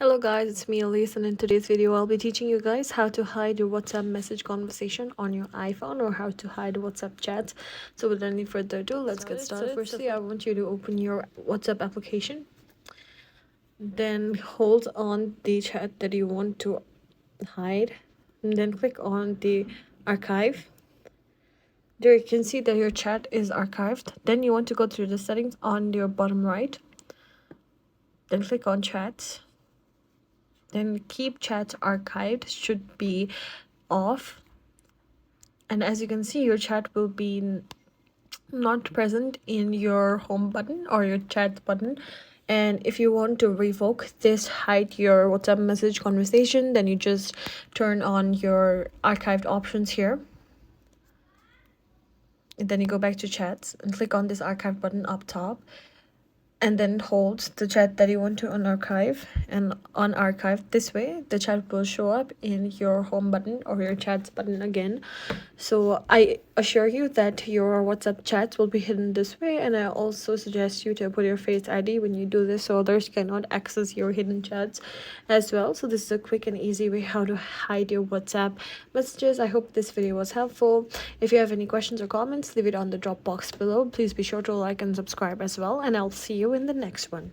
Hello guys, it's me Elise, and in today's video I'll be teaching you guys how to hide your WhatsApp message conversation on your iPhone, or how to hide WhatsApp chat. So without any further ado, let's get started. Firstly, I want you to open your WhatsApp application, then hold on the chat that you want to hide, and then click on the archive. There you can see that your chat is archived. Then you want to go through the settings on your bottom right, then click on chats. Then keep chats archived should be off, and as you can see, your chat will be not present in your home button or your chat button. And if you want to revoke this hide your WhatsApp message conversation, then you just turn on your archived options here, and then you go back to chats and click on this archive button up top, and then hold the chat that you want to unarchive and unarchive. This way the chat will show up in your home button or your chats button again. So I assure you that your WhatsApp chats will be hidden this way, and I also suggest you to put your Face ID when you do this so others cannot access your hidden chats as well. So this is a quick and easy way how to hide your WhatsApp messages. I hope this video was helpful. If you have any questions or comments, leave it on the drop box below. Please be sure to like and subscribe as well, and I'll see you in the next one.